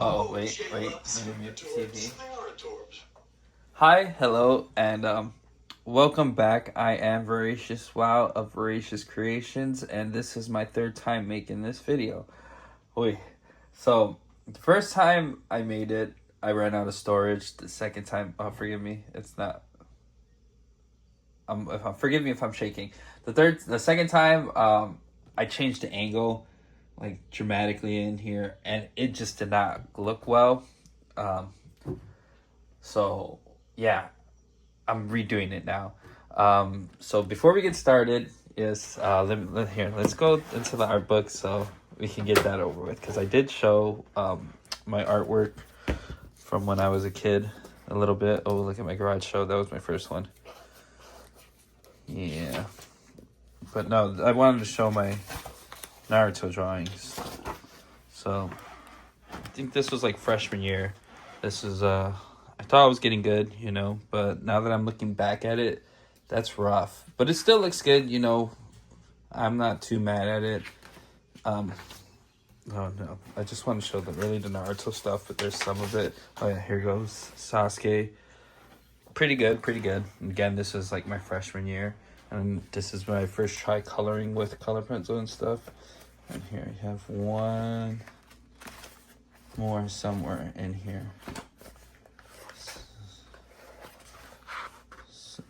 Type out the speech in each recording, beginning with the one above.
Oh, wait. Let me mute the TV. Hi, hello, and welcome back. I am Voracious Wow of Voracious Creations, and this is my third time making this video. Wait, so the first time I made it, I ran out of storage. The second time, oh, forgive me, it's not. Forgive me if I'm shaking. The second time, I changed the angle, like dramatically in here, and it just did not look well. So yeah, I'm redoing it now. So before we get started, yes, let's go into the art book so we can get that over with. Because I did show my artwork from when I was a kid a little bit. Oh, look at my garage show. That was my first one. Yeah. But no, I wanted to show my Naruto drawings. So I think this was like freshman year. This is I thought I was getting good, but now that I'm looking back at it, that's rough. But it still looks good, I'm not too mad at it. Oh no, I just want to show the Naruto stuff, but there's some of it. Oh yeah, here goes Sasuke. Pretty good. Again, this is like my freshman year, and this is when I first try coloring with color pencil and stuff. And here I have one more somewhere in here.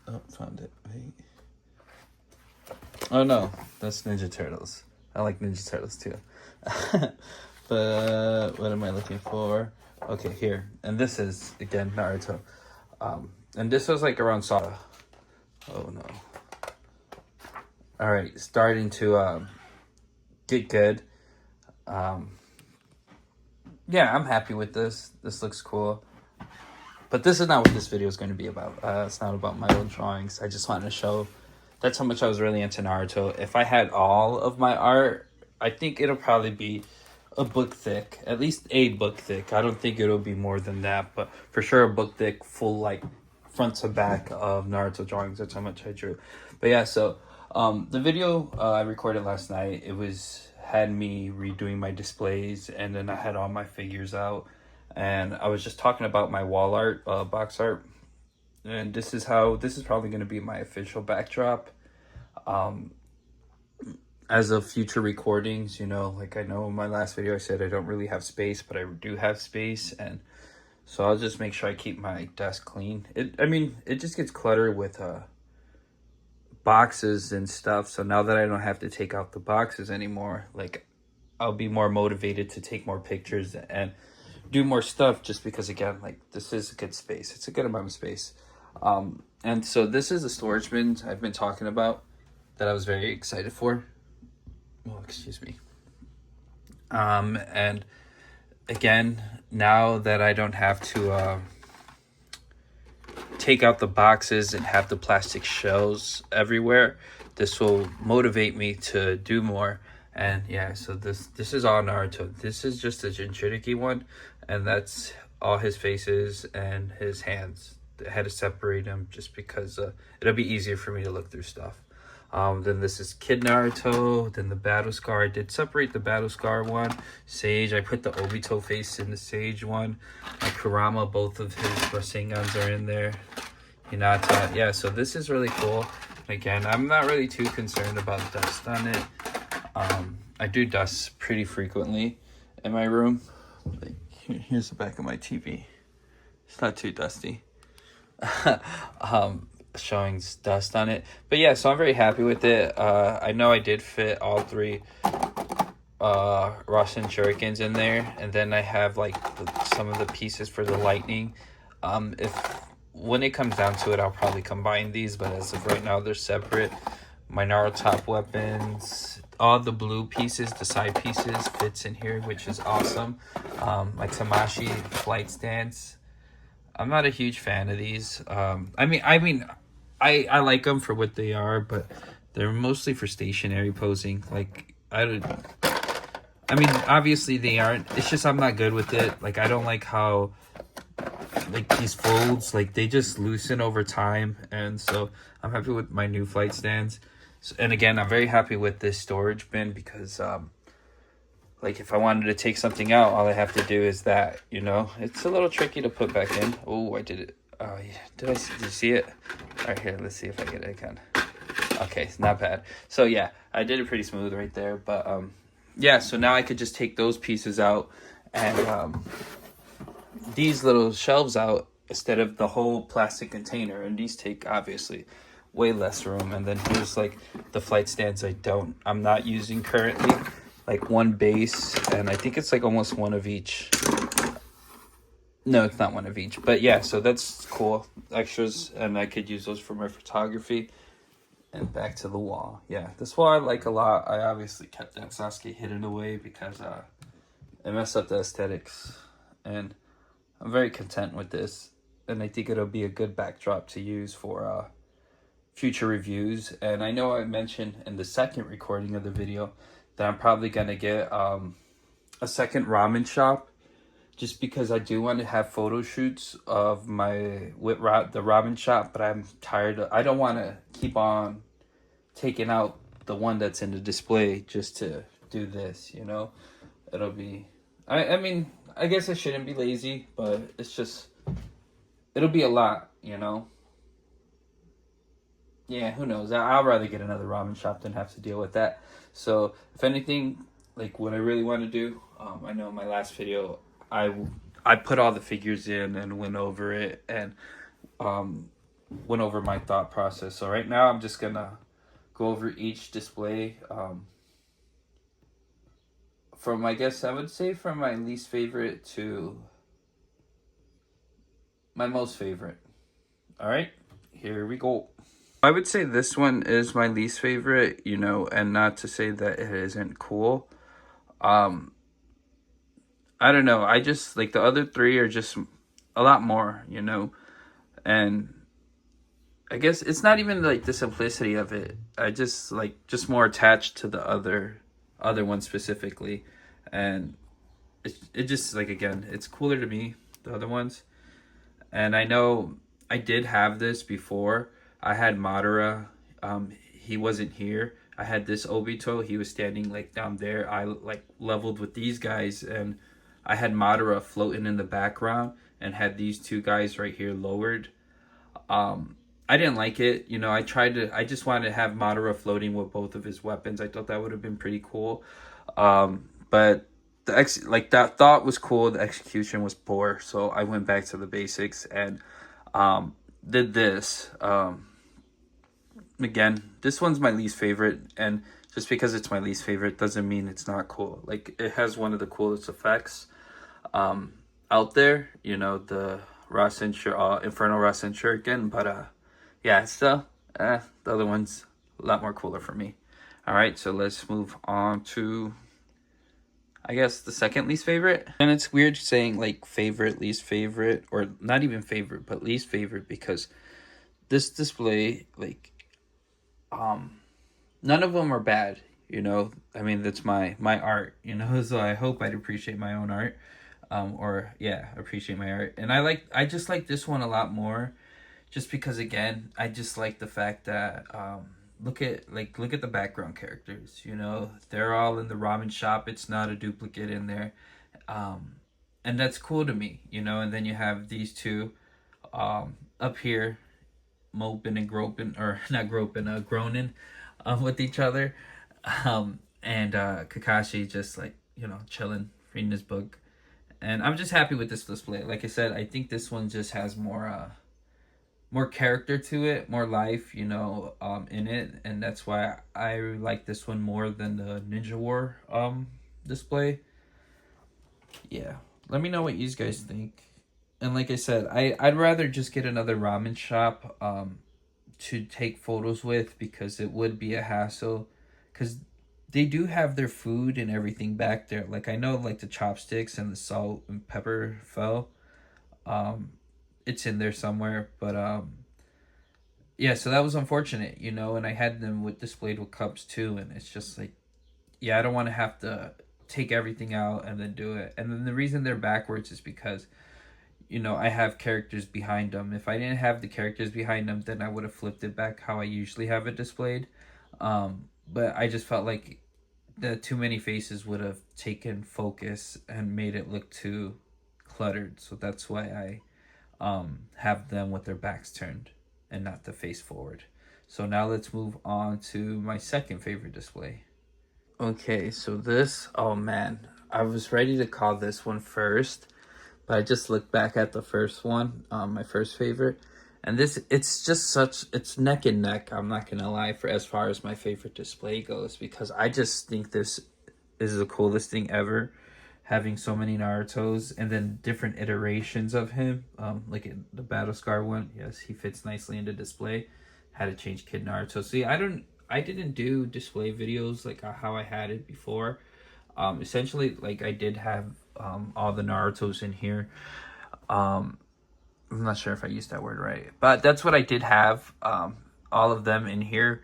Oh, found it. Wait. Oh no, that's Ninja Turtles. I like Ninja Turtles too. But what am I looking for? Okay, here. And this is, again, Naruto. And this was like around Sada. Oh no. Alright, starting to get good. Yeah, I'm happy with this. This looks cool. But this is not what this video is going to be about. It's not about my own drawings. I just wanted to show that's how much I was really into Naruto. If I had all of my art, I think it'll probably be a book thick. At least a book thick. I don't think it'll be more than that. But for sure a book thick, full like front to back of Naruto drawings. That's how much I drew. But yeah, so the video I recorded last night, had me redoing my displays. And then I had all my figures out. And I was just talking about my wall art, box art, and this is probably going to be my official backdrop. As of future recordings, like I know in my last video I said I don't really have space, but I do have space, and so I'll just make sure I keep my desk clean. It just gets cluttered with boxes and stuff. So now that I don't have to take out the boxes anymore, like I'll be more motivated to take more pictures and do more stuff, just because again, like this is a good space. It's a good amount of space. And so this is the storage bin I've been talking about that I was very excited for. Oh, excuse me. And again, now that I don't have to take out the boxes and have the plastic shells everywhere, this will motivate me to do more. And yeah, so this is all Naruto. This is just a Jinchuriki one, and that's all his faces and his hands. I had to separate them just because it'll be easier for me to look through stuff. Then this is Kid Naruto. Then the Battle Scar. I did separate the Battle Scar one. Sage, I put the Obito face in the Sage one. Kurama, both of his Rasengans are in there. Hinata. Yeah, so this is really cool. Again, I'm not really too concerned about dust on it. I do dust pretty frequently in my room. Like, here's the back of my TV. It's not too dusty. Showing dust on it. But yeah, so I'm very happy with it. I know I did fit all three Rasen Shurikens in there. And then I have like some of the pieces for the lightning. When it comes down to it, I'll probably combine these. But as of right now, they're separate. My Naruto top weapons, all the blue pieces, the side pieces fits in here, which is awesome. My Tamashi flight stands. I'm not a huge fan of these. I like them for what they are, but they're mostly for stationary posing. Like obviously they aren't. It's just I'm not good with it. Like I don't like how like these folds, like they just loosen over time, and so I'm happy with my new flight stands. And again, I'm very happy with this storage bin because like if I wanted to take something out, all I have to do is that, you know. It's a little tricky to put back in. Oh, I did it. Oh, yeah. Did you see it? All right, here, let's see if I get it again. Okay, it's not bad. So yeah, I did it pretty smooth right there. But yeah, so now I could just take those pieces out and these little shelves out instead of the whole plastic container. And these take obviously way less room. And then here's like the flight stands I'm not using currently. Like one base, and I think it's like almost one of each. No, it's not one of each. But yeah, so that's cool. Extras, and I could use those for my photography. And back to the wall. Yeah, this wall I like a lot. I obviously kept that Sasuke hidden away because it messed up the aesthetics. And I'm very content with this. And I think it'll be a good backdrop to use for future reviews. And I know I mentioned in the second recording of the video that I'm probably going to get a second ramen shop. Just because I do want to have photo shoots of the ramen shop, but I'm tired. I don't want to keep on taking out the one that's in the display just to do this, you know. It'll be, I mean, I guess I shouldn't be lazy, but it's just, it'll be a lot, you know. Yeah, who knows? I'll rather get another ramen shop than have to deal with that. So if anything, like what I really want to do, I know in my last video, I put all the figures in and went over it and went over my thought process. So right now I'm just gonna go over each display from, I guess I would say, from my least favorite to my most favorite. All right, here we go. I would say this one is my least favorite, you know, and not to say that it isn't cool. I don't know. I just like the other three are just a lot more, you know, and I guess it's not even like the simplicity of it. I just like just more attached to the other one specifically, and it just like, again, it's cooler to me, the other ones. And I know I did have this before. I had Madara. He wasn't here. I had this Obito. He was standing like down there. I like leveled with these guys, and I had Madara floating in the background and had these two guys right here lowered. I didn't like it. You know, I just wanted to have Madara floating with both of his weapons. I thought that would have been pretty cool. But that thought was cool. The execution was poor. So I went back to the basics and did this. Again, this one's my least favorite. And just because it's my least favorite doesn't mean it's not cool. Like, it has one of the coolest effects out there, you know, the Infernal Rasen Shuriken, but yeah, still, the other one's a lot more cooler for me. All right, so let's move on to, I guess, the second least favorite. And it's weird saying like favorite, least favorite, or not even favorite, but least favorite, because this display, like, none of them are bad, you know. I mean, that's my art, you know, so I hope I'd appreciate my own art. Appreciate my art. And I just like this one a lot more, just because, again, I just like the fact that look at the background characters, you know, they're all in the ramen shop. It's not a duplicate in there, and that's cool to me, you know. And then you have these two up here moping and groping, or not groping, groaning with each other, and Kakashi just, like, you know, chilling, reading his book. And I'm just happy with this display. Like I said, I think this one just has more character to it, more life, you know, in it. And that's why I like this one more than the Ninja War display. Yeah. Let me know what you guys think. And like I said, I'd rather just get another ramen shop to take photos with, because it would be a hassle. Because they do have their food and everything back there. Like, I know, like, the chopsticks and the salt and pepper fell. It's in there somewhere. But, yeah, so that was unfortunate, you know. And I had them displayed with cups, too. And it's just, like, yeah, I don't want to have to take everything out and then do it. And then the reason they're backwards is because, you know, I have characters behind them. If I didn't have the characters behind them, then I would have flipped it back how I usually have it displayed. But I just felt like the too many faces would have taken focus and made it look too cluttered. So that's why I have them with their backs turned and not the face forward. So now let's move on to my second favorite display. Okay, so this, oh man, I was ready to call this one first, but I just looked back at the first one, my first favorite, and this, it's just such, it's neck and neck. I'm not gonna lie, for as far as my favorite display goes, because I just think this is the coolest thing ever, having so many Naruto's and then different iterations of him. Like the Battle Scar one, yes, he fits nicely into display. Had to change Kid Naruto. See, I didn't do display videos like how I had it before. Essentially, like I did have all the Naruto's in here. Um, I'm not sure if I used that word right, but that's what I did have. All of them in here.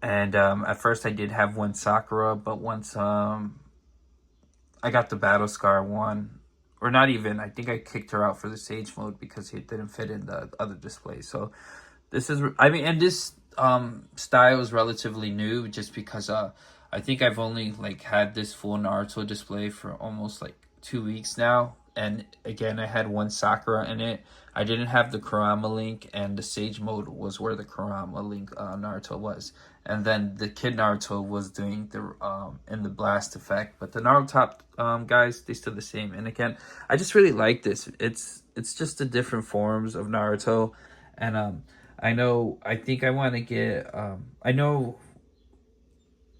And at first I did have one Sakura, but once I got the Battle Scar one, or not even, I think I kicked her out for the Sage mode because it didn't fit in the other display. So this is, I mean, and this style is relatively new just because I think I've only like had this full Naruto display for almost like 2 weeks now. And again, I had one Sakura in it. I didn't have the Kurama link, and the Sage mode was where the Kurama link Naruto was. And then the Kid Naruto was doing the in the blast effect. But the Naruto top guys, they still the same. And again, I just really like this. It's just the different forms of Naruto. And I think I want to get I know,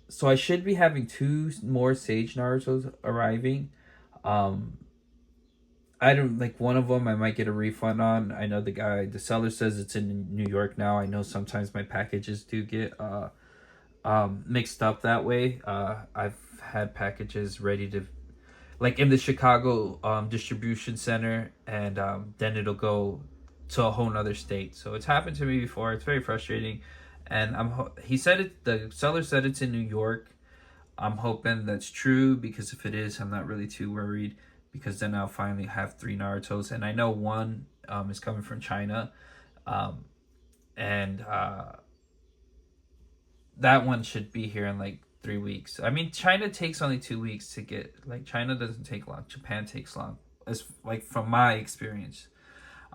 so I should be having two more Sage Naruto's arriving. Um, I don't like one of them. I might get a refund on. I know the seller says it's in New York now. I know sometimes my packages do get mixed up that way. I've had packages ready to, like in the Chicago distribution center, and then it'll go to a whole nother state. So it's happened to me before. It's very frustrating, and he said it. The seller said it's in New York. I'm hoping that's true, because if it is, I'm not really too worried, because then I'll finally have three Naruto's, and I know one is coming from China, um, and that one should be here in like 3 weeks. I mean, China takes only 2 weeks to get. Like China doesn't take long. Japan takes long, as like from my experience,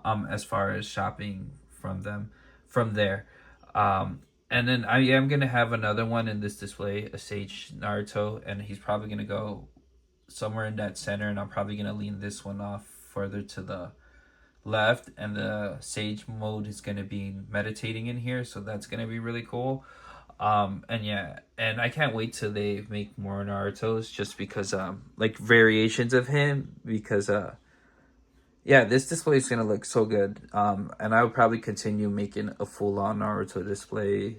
as far as shopping from them from there. And then I am gonna have another one in this display, a Sage Naruto, and he's probably gonna go somewhere in that center, and I'm probably gonna lean this one off further to the left, and the Sage mode is gonna be meditating in here, so that's gonna be really cool. And yeah, and I can't wait till they make more Naruto's, just because like variations of him, because yeah, this display is gonna look so good. And I would probably continue making a full on Naruto display.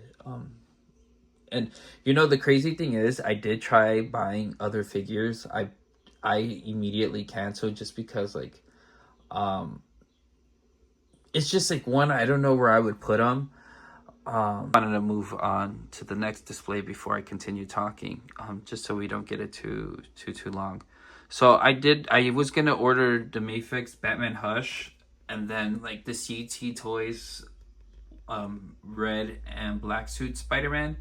And you know, the crazy thing is, I did try buying other figures. I immediately canceled, just because like it's just like, one, I don't know where I would put them. I wanted to move on to the next display before I continue talking, just so we don't get it too long. So I was gonna order the Mayfix Batman Hush, and then like the CT Toys red and black suit Spider-Man.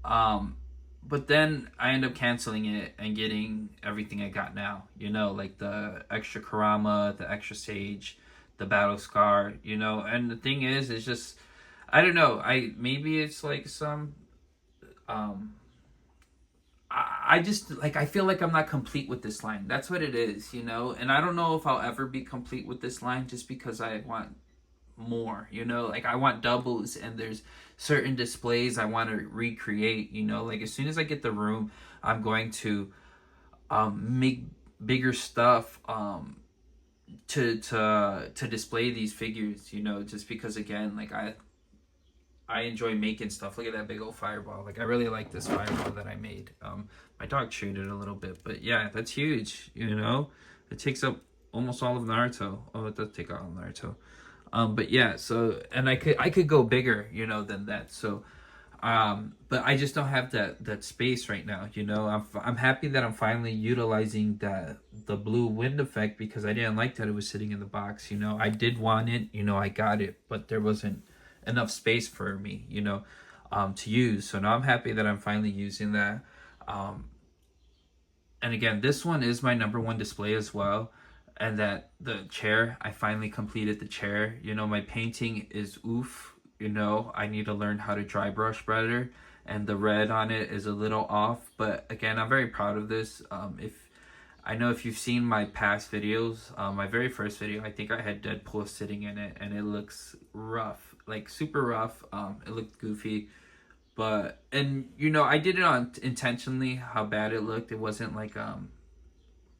But then I end up canceling it and getting everything I got now. You know, like the extra Kurama, the extra Sage, the Battle Scar. You know, and the thing is, it's just, I don't know. Maybe it's like some. I just like, I feel like I'm not complete with this line. That's what it is, you know. And I don't know if I'll ever be complete with this line, just because I want more, you know. Like I want doubles, and there's certain displays I want to recreate, you know. Like as soon as I get the room, I'm going to make bigger stuff to display these figures, you know, just because again, like I enjoy making stuff. Look at that big old fireball. Like I really like this fireball that I made. My dog chewed it a little bit, but yeah, that's huge, you know. It takes up almost all of Naruto. Oh, it does take all of Naruto. But yeah, so, and I could go bigger, you know, than that. So, but I just don't have that space right now, you know. I'm happy that I'm finally utilizing the blue wind effect, because I didn't like that it was sitting in the box, you know. I did want it, you know, I got it, but there wasn't enough space for me, you know, to use. So now I'm happy that I'm finally using that. And again, this one is my number one display as well. And that the chair, I finally completed the chair. You know, my painting is oof. You know, I need to learn how to dry brush better. And the red on it is a little off. But again, I'm very proud of this. If you've seen my past videos, my very first video, I think I had Deadpool sitting in it. And it looks rough. Like super rough. It looked goofy. And you know, I did it on intentionally how bad it looked. It wasn't like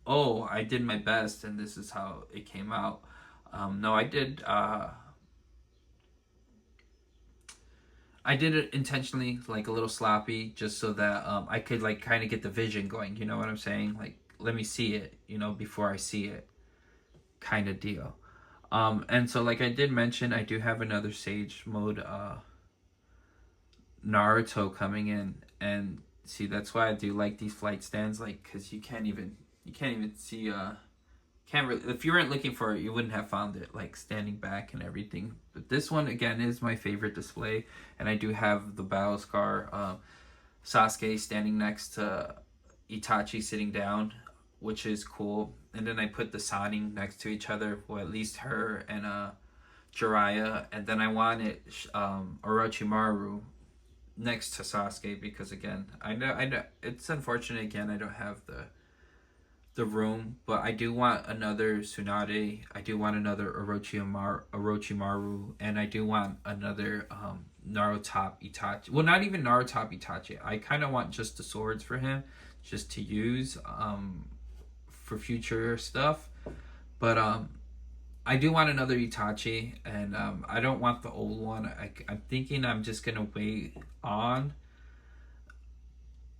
oh, I did my best and this is how it came out. No, I did it intentionally, like a little sloppy, just so that I could like kind of get the vision going, you know what I'm saying? Like, let me see it, you know, before I see it, kind of deal. And so like I did mention, I do have another Sage mode Naruto coming in, and see, that's why I do like these flight stands, like, because you can't even see can't really, if you weren't looking for it, you wouldn't have found it, like standing back and everything. But this one again is my favorite display, and I do have the battle scar Sasuke standing next to Itachi sitting down, which is cool. And then I put the Sanin next to each other, well, at least her and Jiraiya, and then I wanted Orochimaru next to Sasuke, because again, I know it's unfortunate, again, I don't have the room, but I do want another Tsunade, I do want another Orochimaru, and I do want another Naruto Itachi. Well, not even Naruto Itachi. I kind of want just the swords for him, just to use for future stuff. But I do want another Itachi, and I don't want the old one. I'm thinking I'm just gonna wait on.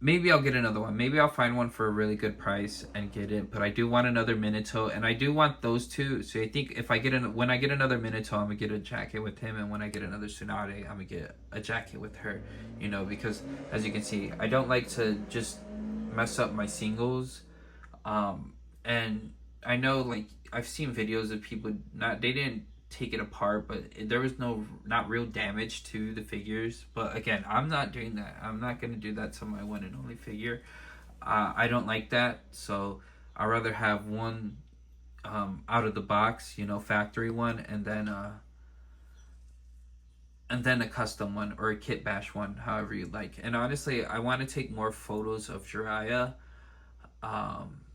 Maybe I'll get another one. Maybe I'll find one for a really good price and get it. But I do want another Minato, and I do want those two. So I think if when I get another Minato, I'm gonna get a jacket with him, and when I get another Tsunade, I'm gonna get a jacket with her. You know, because as you can see, I don't like to just mess up my singles. And I know, like, I've seen videos of people they didn't take it apart, but there was not real damage to the figures. But again, I'm not doing that. I'm not going to do that to my one and only figure. I don't like that, so I'd rather have one out of the box, you know, factory one, and then a custom one or a kit bash one, however you like. And honestly, I want to take more photos of Jiraiya.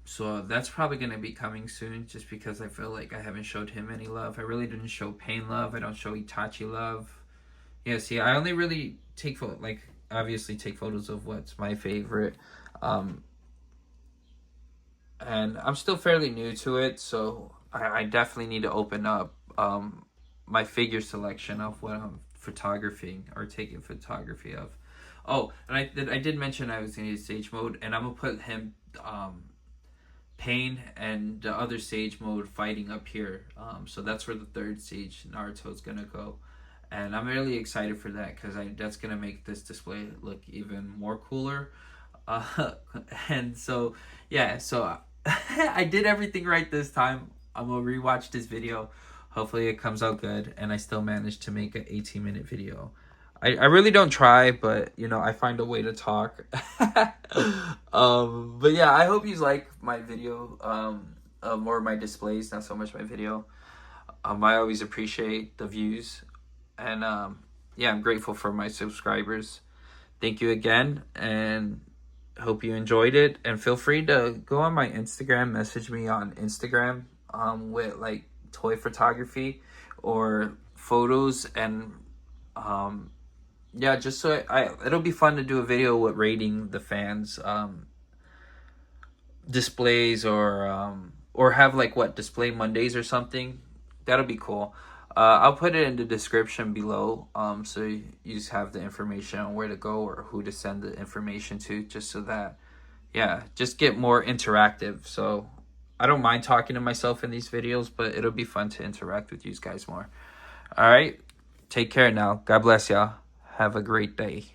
So that's probably going to be coming soon, just because I feel like I haven't showed him any love. I really didn't show Pain love. I don't show Itachi love. Yeah, see, I only really obviously take photos of what's my favorite. And I'm still fairly new to it, so I definitely need to open up my figure selection of what I'm photographing or taking photography of. Oh, and I did mention I was going to use Sage mode, and I'm going to put him... Pain and the other Sage mode fighting up here. So that's where the third Sage Naruto is gonna go, and I'm really excited for that, because that's gonna make this display look even more cooler. And so yeah, so I did everything right this time. I'm gonna rewatch this video. Hopefully it comes out good, and I still managed to make an 18-minute video. I really don't try, but you know, I find a way to talk. But yeah, I hope you like my video, more of my displays, not so much my video. I always appreciate the views, and yeah, I'm grateful for my subscribers. Thank you again, and hope you enjoyed it. And feel free to go on my Instagram, message me on Instagram with like toy photography or photos, and yeah, just so it'll be fun to do a video with rating the fans displays, or have like display Mondays or something. That'll be cool. I'll put it in the description below, so you just have the information on where to go or who to send the information to, just so that, yeah, just get more interactive. So I don't mind talking to myself in these videos, but it'll be fun to interact with you guys more. All right, take care now. God bless y'all. Have a great day.